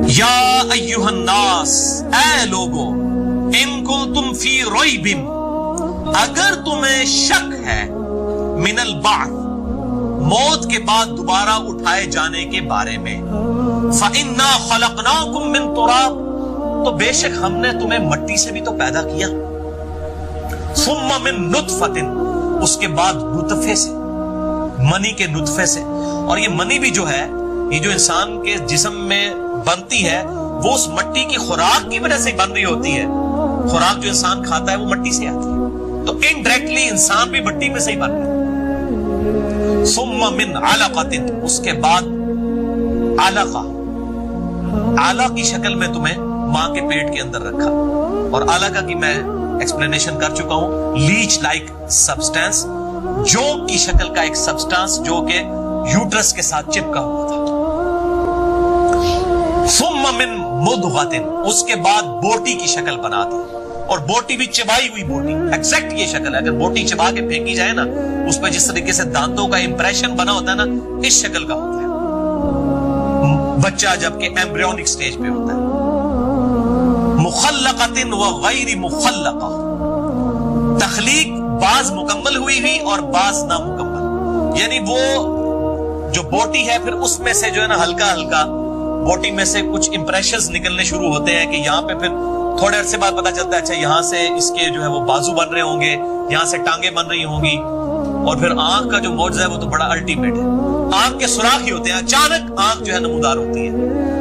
یا ایھا الناس، اے لوگو، ان کنتم فی ریب، اگر تمہیں شک ہے، من البعث، موت کے بعد دوبارہ اٹھائے جانے کے بارے میں، فإنا خلقناکم من تراب، تو بے شک ہم نے تمہیں مٹی سے بھی تو پیدا کیا، ثم من نطفۃ، اس کے بعد نطفے سے، منی کے نطفے سے، اور یہ منی بھی جو ہے، یہ جو انسان کے جسم میں بنتی ہے وہ اس مٹی کی خوراک کی وجہ سے بن رہی ہوتی ہے، خوراک جو انسان کھاتا ہے وہ مٹی سے آتی ہے، تو انڈائریکٹلی انسان بھی مٹی میں سے ہی بن رہا ہے۔ ثم من علقۃ، اس کے بعد علقہ، علقہ کی شکل میں تمہیں ماں کے پیٹ کے اندر رکھا، اور علقہ کی میں ایکسپلینیشن کر چکا ہوں، لیچ لائک سبسٹینس، جوک کی شکل کا ایک سبسٹانس جو کہ یوٹرس کے ساتھ چپکا ہوا تھا۔ ثم من مضغۃ، اس کے بعد بوٹی کی شکل بنا دی، اور بوٹی بھی چبائی ہوئی بوٹی، ایگزیکٹ یہ شکل ہے، اگر بوٹی چبا کے پھینکی جائے نا، اس پہ جس طریقے سے دانتوں کا امپریشن بنا ہوتا ہے نا، اس شکل کا ہوتا ہے بچہ جبکہ ایمبریونک سٹیج پہ ہوتا ہے۔ مخلقۃ و غیر مخلقہ، تخلیق بعض مکمل ہوئی ہوئی اور بعض نامکمل، یعنی وہ جو بوٹی ہے پھر اس میں سے جو ہے نا ہلکا ہلکا بوٹی میں سے کچھ امپریشنز نکلنے شروع ہوتے ہیں، کہ یہاں پہ پھر تھوڑے عرصے بعد پتا چلتا ہے اچھا یہاں سے اس کے جو ہے وہ بازو بن رہے ہوں گے، یہاں سے ٹانگیں بن رہی ہوں گی، اور پھر آنکھ کا جو معجزہ ہے وہ تو بڑا الٹیمیٹ ہے، آنکھ کے سوراخ ہی ہوتے ہیں، اچانک آنکھ جو ہے نمودار ہوتی ہے،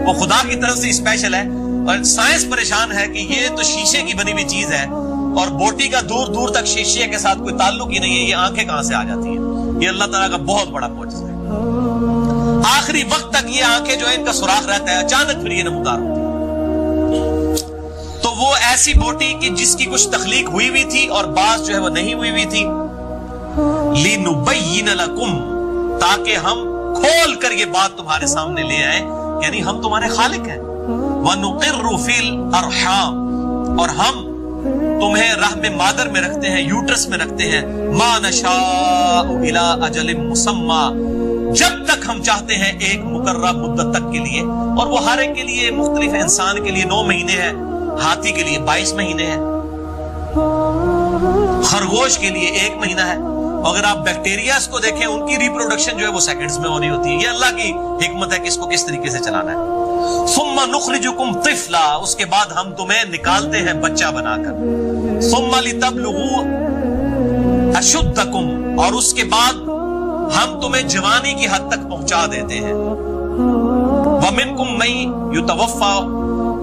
وہ خدا کی طرف سے اسپیشل ہے، اور سائنس پریشان ہے کہ یہ تو شیشے کی بنی ہوئی چیز ہے، اور بوٹی کا دور دور تک شیشے کے ساتھ کوئی تعلق ہی نہیں ہے، یہ آنکھیں کہاں سے آ جاتی ہیں؟ یہ اللہ تعالیٰ کا بہت بڑا معجزہ ہے، آخری وقت تک یہ آنکھیں جو ہے ان کا سوراخ رہتا ہے، اچانک پھر یہ نمودار ہوتی ہے۔ تو وہ ایسی بوٹی کہ جس کی کچھ تخلیق ہوئی ہوئی تھی اور بعض جو ہے وہ نہیں ہوئی ہوئی تھی، لِنُبَيِّنَ لَكُمْ، تاکہ ہم کھول کر یہ بات تمہارے سامنے لے آئیں، یعنی ہم تمہارے خالق ہیں، وَنُقِرُّ فِي الْأَرْحَامِ، اور ہم تمہیں رحم مادر میں رکھتے ہیں، یوٹرس میں رکھتے ہیں، مَا نَشَاءُ إِلَىٰ أَجَلٍ مُّسَمَّىٰ، جب تک ہم چاہتے ہیں ایک مقررہ مدت تک کے لیے، اور وہ ہر ایک کے لیے مختلف ہے، انسان کے لیے 9 مہینے ہے، ہاتھی کے لیے 22 مہینے ہے، خرگوش کے لیے 1 مہینہ ہے، اگر آپ بیکٹیریاز کو دیکھیں ان کی ریپروڈکشن جو ہے وہ سیکنڈز میں ہونی ہوتی ہے، یہ اللہ کی حکمت ہے کہ اس کو کس طریقے سے چلانا ہے۔ ثم نخرجکم طفلا، اس کے بعد ہم تمہیں نکالتے ہیں بچہ بنا کر، ثم لتبلغوا اشدکم، اور اس کے بعد ہم تمہیں جوانی کی حد تک پہنچا دیتے ہیں، ومنکم من یتوفا،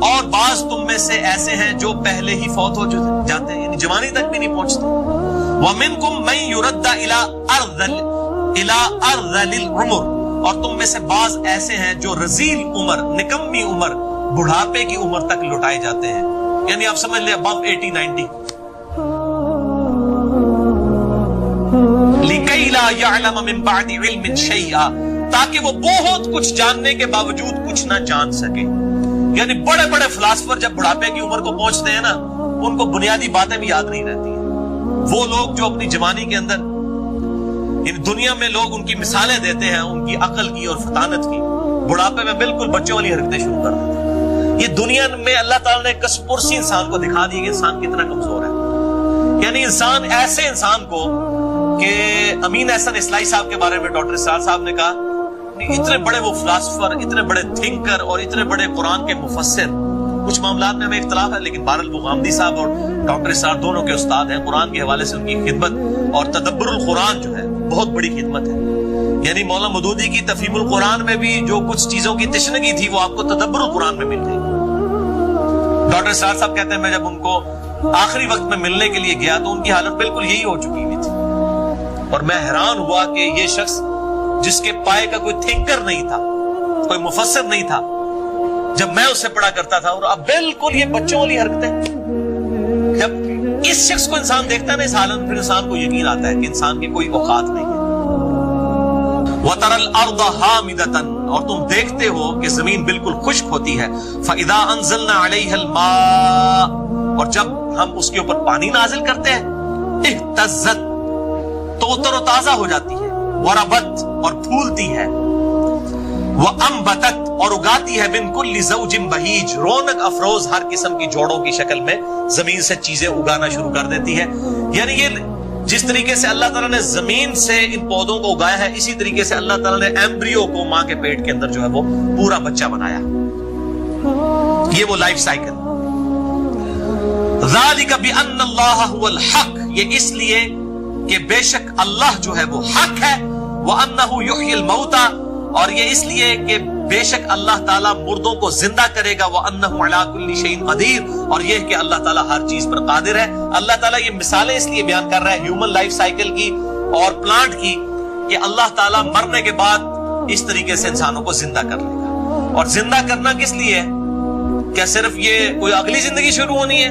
اور بعض تم میں سے ایسے ہیں جو پہلے ہی فوت ہو جاتے ہیں، یعنی جوانی تک بھی نہیں پہنچتے، ومنکم من یرد الی ارذل العمر، اور تم میں سے بعض ایسے ہیں جو رذیل عمر، نکمی عمر، بڑھاپے کی عمر تک لوٹائے جاتے ہیں، یعنی آپ سمجھ لیں ابو 80-90، لِكَيْ لَا يَعْلَمَ مِن بَعْدِ عِلْمٍ شَيْئًا، تاکہ وہ بہت کچھ جاننے کے باوجود کچھ نہ جان سکے، یعنی بڑے بڑے فلاسفر جب بڑھاپے کی عمر کو پہنچتے ہیں نا، ان کو بنیادی باتیں بھی یاد نہیں رہتی ہیں، وہ لوگ جو اپنی جوانی کے اندر ان دنیا میں لوگ ان کی مثالیں دیتے ہیں ان کی عقل کی اور فطانت کی، بڑھاپے میں بالکل بچوں والی حرکتیں شروع کر دیتے ہیں۔ یہ دنیا میں اللہ تعالیٰ نے کسپرسی انسان کو دکھا دی کہ انسان کتنا کمزور ہے، یعنی انسان ایسے انسان کو کہ امین احسن اسلائی صاحب کے بارے میں ڈاکٹر اسرار صاحب نے کہا، اتنے بڑے وہ فلاسفر، اتنے بڑے تھنکر اور اتنے بڑے قرآن کے مفسر، کچھ معاملات میں ہمیں اختلاف ہے لیکن بہرحال وہ غامدی صاحب اور ڈاکٹر اسرار دونوں کے استاد ہیں، قرآن کے حوالے سے ان کی خدمت اور تدبر القرآن جو ہے بہت بڑی خدمت ہے، یعنی مولانا مودودی کی تفہیم القرآن میں بھی جو کچھ چیزوں کی تشنگی تھی وہ آپ کو تدبر القرآن میں مل گئی۔ ڈاکٹر اسرار صاحب کہتے ہیں میں جب ان کو آخری وقت میں ملنے کے لیے گیا تو ان کی حالت بالکل یہی ہو چکی ہوئی تھی، اور میں حیران ہوا کہ یہ شخص جس کے پائے کا کوئی تھنکر نہیں تھا، کوئی مفسر نہیں تھا، جب میں اسے پڑھا کرتا تھا، اور اب بالکل یہ بچوں والی حرکتیں، جب اس شخص کو انسان دیکھتا ہے نا اس حالت میں، پھر انسان کو یقین آتا ہے کہ انسان کی کوئی اوقات نہیں ہے۔ وَتَرَى الْأَرْضَ هَامِدَةً، اور تم دیکھتے ہو کہ زمین بالکل خشک ہوتی ہے، فَإِذَا أَنزَلْنَا عَلَيْهَا الْمَاءَ، اور جب ہم اس کے اوپر پانی نازل کرتے ہیں، اهْتَزَّتْ، تو تر و تازہ ہو جاتی ہے، وربت، اور پھولتی ہے، وَأَنبَتَتْ اور اگاتی ہے من کل زوج بہیج رونق افروز ہر قسم کی جوڑوں کی شکل میں زمین سے چیزیں اگانا شروع کر دیتی ہے. یعنی یہ جس طریقے سے اللہ تعالیٰ نے زمین سے ان پودوں کو اگایا ہے اسی طریقے سے اللہ تعالیٰ نے ایمبریو کو ماں کے پیٹ کے اندر جو ہے وہ پورا بچہ بنایا. یہ وہ لائف سائیکل. ذَلِكَ بِأَنَّ اللَّهَ هُوَ الْحَقِّ یہ اس لیے کہ بے شک اللہ جو ہے وہ حق ہے. وَأَنَّهُ يُحْيِي الْمَوْتَى اور یہ اس لیے کہ بے شک اللہ تعالیٰ مردوں کو زندہ کرے گا. وَأَنَّهُ عَلَىٰ كُلِّ شَيْءٍ قَدِيرٌ اور یہ کہ اللہ تعالیٰ ہر چیز پر قادر ہے. اللہ تعالیٰ یہ مثالیں اس لیے بیان کر رہا ہے ہیومن لائف سائیکل کی اور پلانٹ کی کہ اللہ تعالیٰ مرنے کے بعد اس طریقے سے انسانوں کو زندہ کر لے گا. اور زندہ کرنا کس لیے؟ کیا صرف یہ کوئی اگلی زندگی شروع ہونی ہے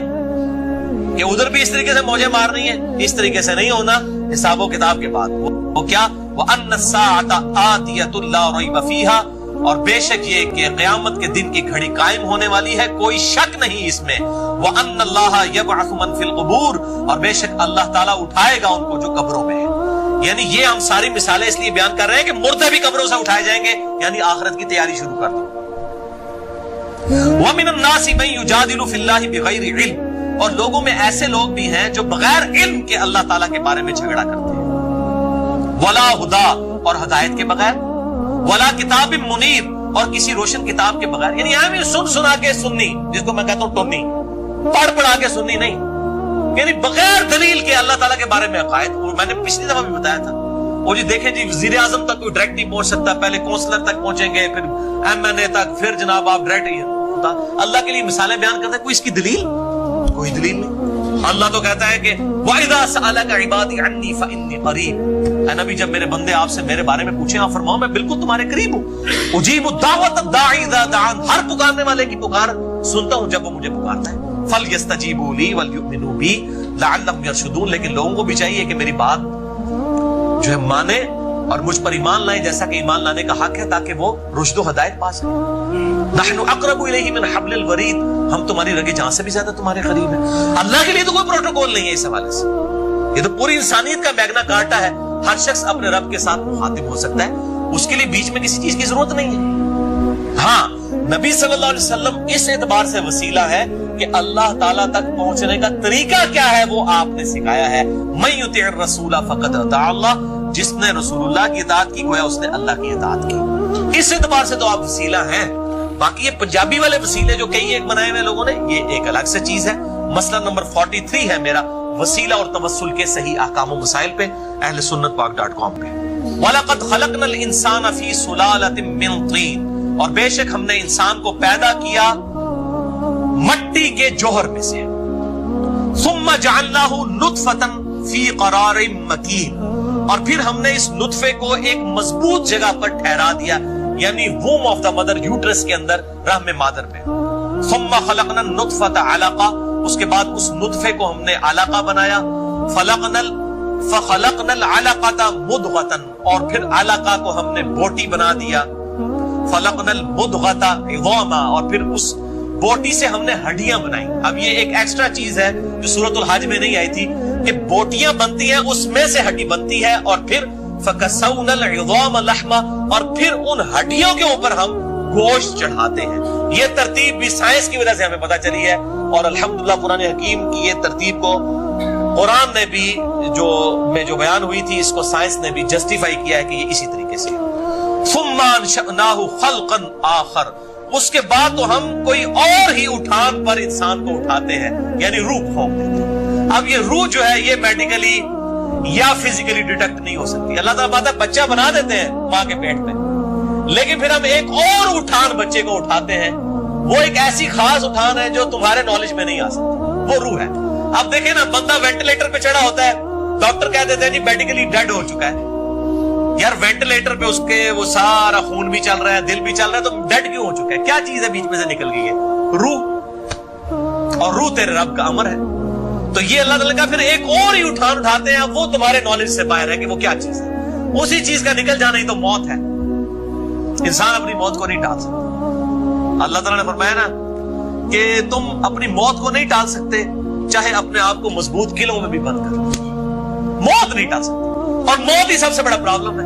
کہ ادھر بھی اس طریقے سے موجیں مارنی ہے؟ اس طریقے سے نہیں ہونا. حساب و کتاب کے بعد وہ کیا؟ وَأَنَّ السَّاعَةَ آتِيَةٌ لَا رَيْبَ فِيهَا اور بے شک یہ کہ قیامت کے دن کی گھڑی قائم ہونے والی ہے کوئی شک نہیں اس میں. وَأَنَّ اللَّهَ يَبْعَثُ مَن فِي الْقُبُورِ اور بے شک اللہ تعالیٰ اٹھائے گا ان کو جو قبروں میں ہے. یعنی یہ ہم ساری مثالیں اس لیے بیان کر رہے ہیں کہ مردے بھی قبروں سے اٹھائے جائیں گے. یعنی آخرت کی تیاری شروع کر دو. وَمِنَ النَّاسِ مَن يُجَادِلُ فِي اللَّهِ بِغَيْرِ عِلْمٍ اور لوگوں میں ایسے لوگ بھی ہیں جو بغیر علم کے اللہ تعالیٰ کے بارے میں جھگڑا کرتے ہیں. وَلَا هُدَىٰ اور ہدایت کے بغیر. وَلَا کتاب منیر اور کسی روشن کتاب کے بغیر. یعنی ہمیں سن سنا کے سننی جس کو میں کہتا ہوں ٹونی پڑھ پڑھا کے سننی نہیں. یعنی بغیر دلیل کے اللہ تعالیٰ کے بارے میں عقائد. میں نے پچھلی دفعہ بھی بتایا تھا وہ جی دیکھیں جی وزیر اعظم تک کوئی ڈائریکٹ نہیں پہنچ سکتا. پہلے کونسلر تک پہنچیں گے پھر MNA تک پھر جناب آپ ڈائریکٹ. اللہ کے لیے مثالیں بیان کرتے ہیں کوئی اس کی دلیل کوئی دلیل نہیں. اللہ تو کہتا ہے کہ وَإِذَا سَأَلَكَ عِبَادِي عَنِّي فَإِنِّي قَرِيبٌ اے نبی جب میرے بندے آپ سے میرے بارے میں پوچھیں آپ فرماؤ میں بالکل تمہارے قریب ہوں. اجیب الدعوۃ الداعی اذا دعان ہر پکارنے والے کی پکار سنتا ہوں جب وہ مجھے پکارتا ہے. فَلْيَسْتَجِيبُوا لِي وَلْيُؤْمِنُوا بِي لَعَلَّهُمْ يَرْشُدُونَ لیکن لوگوں کو بھی چاہیے کہ میری بات جو ہے مانے اور مجھ پر ایمان لائیں جیسا کہ ایمان لانے کا حق ہے تاکہ وہ رشد و ہدایت پا سکیں. نحن اقرب الیہ من حبل الورید ہم تمہاری رگے جان سے بھی زیادہ تمہارے قریب ہیں. اللہ کے لیے تو کوئی پروٹوکول نہیں ہے اس حوالے سے. یہ تو پوری انسانیت کا میگنا کارٹا ہے. ہر شخص اپنے رب کے ساتھ مخاطب ہو سکتا ہے. اس کے لیے بیچ میں کسی چیز کی ضرورت نہیں ہے. ہاں نبی صلی اللہ علیہ وسلم اس اعتبار سے وسیلہ ہے کہ اللہ تعالیٰ تک پہنچنے کا طریقہ کیا ہے وہ آپ نے سکھایا ہے. من یطع الرسول فقد اطاع اللہ جس نے رسول اللہ کی اطاعت کی گویا اس نے اللہ کی اطاعت کی. اس اعتبار سے تو آپ وسیلہ ہیں. باقی یہ پنجابی والے وسیلے جو کئی ایک بنائے ہوئے لوگوں نے یہ ایک الگ سے چیز ہے. مسئلہ نمبر 43 ہے میرا وسیلہ اور توسل کے صحیح احکام و مسائل پہ اہل سنت پاک.com پہ. وَلَقَدْ خَلَقْنَا الْإِنسَانَ فِي سُلَالَةٍ مِّن طِينٍ اور بے شک ہم نے انسان کو پیدا کیا مٹی کے جوہر میں سے. ثُمَّ جَعَلْنَاهُ نُطْفَةً فِي قَرَارٍ مَّكِينٍ اور پھر ہم نے اس نطفے کو ایک مضبوط جگہ پر ٹھہرا دیا یعنی ووم آف دا مدر یوٹرس کے اندر رحم مادر میں. ثم خلقنا النطفة علقہ اس کے بعد اس نطفے کو ہم نے علقہ بنایا. فخلقنا العلقة مضغة اور پھر علقہ کو ہم نے بوٹی بنا دیا. خلقنا المضغة عظاما اور پھر اس بوٹی سے ہم نے ہڈیاں بنائی. اب یہ ایک ایکسٹرا چیز ہے جو سورۃ الحج میں نہیں آئی تھی کہ بوٹیاں بنتی ہیں اس میں سے ہڈی بنتی ہے اور پھر فَكَسَوْنَا الْعِظَامَ لَحْمًا اور پھر ان ہڈیوں کے اوپر ہم گوشت چڑھاتے ہیں. یہ ترتیب بھی سائنس کی وجہ سے ہمیں پتہ چلی ہے اور الحمدللہ قرآن حکیم کی یہ ترتیب کو قرآن نے بھی جو بیان ہوئی تھی اس کو سائنس نے بھی جسٹیفائی کیا ہے کہ یہ اسی طریقے سے. ثُمَّ أَنشَأْنَاهُ خَلْقًا آخر اس کے بعد تو ہم کوئی اور ہی اٹھان پر انسان کو اٹھاتے ہیں یعنی روح پھونک دیتے ہیں. اب یہ روح جو ہے یہ میڈیکلی یا فزیکلی ڈیٹیکٹ نہیں ہو سکتی. اللہ تعالیٰ بات ہے بچہ بنا دیتے ہیں ماں کے پیٹ میں لیکن پھر ہم ایک اور اٹھان بچے کو اٹھاتے ہیں. وہ ایک ایسی خاص اٹھان ہے جو تمہارے نالج میں نہیں آ سکتی وہ روح ہے. اب دیکھیں نا بندہ وینٹیلیٹر پہ چڑھا ہوتا ہے ڈاکٹر کہہ دیتے ہیں جی میڈیکلی ڈیڈ ہو چکا ہے. یار وینٹیلیٹر پہ اس کے وہ سارا خون بھی چل رہا ہے دل بھی چل رہا ہے تو ڈیڈ کیوں ہو چکا ہے؟ کیا چیز ہے بیچ میں سے نکل گئی ہے؟ روح. اور روح تیرے رب کا امر ہے. تو یہ اللہ تعالیٰ کا پھر ایک اور ہی اٹھان اٹھاتے ہیں وہ تمہارے نالج سے باہر ہے کہ وہ کیا چیز ہے. اسی چیز کا نکل جانا ہی تو موت ہے. انسان اپنی موت کو نہیں ٹال سکتا. اللہ تعالیٰ نے فرمایا نا کہ تم اپنی موت کو نہیں ٹال سکتے چاہے اپنے آپ کو مضبوط قلعوں میں بھی بند کر. موت نہیں ٹال سکتے اور موت ہی سب سے بڑا پرابلم ہے.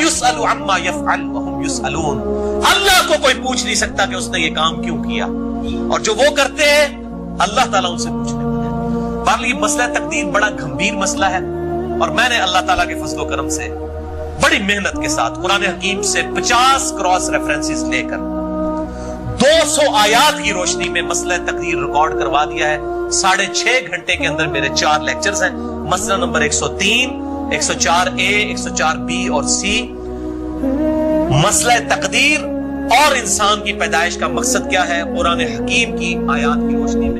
یسأل عما یفعل وہم یسألون. اللہ کو کوئی پوچھ نہیں سکتا کہ اس نے یہ کام کیوں کیا، اور جو وہ کرتے ہیں اللہ تعالیٰ ان سے پوچھنے والے ہیں. بہرحال یہ مسئلہ تقدیر بڑا گمبھیر مسئلہ ہے، اور میں نے اللہ تعالیٰ کے فضل و کرم سے بڑی محنت کے ساتھ قرآن حکیم سے 50 کراس ریفرنسز لے کر 200 آیات کی روشنی میں مسئلہ تقدیر ریکارڈ کروا دیا ہے. 6.5 گھنٹے کے اندر میرے 4 لیکچرز ہیں. مسئلہ نمبر 103، 104A، 104B اور C، مسئلہ تقدیر اور انسان کی پیدائش کا مقصد کیا ہے، قرآن حکیم کی آیات کی روشنی میں.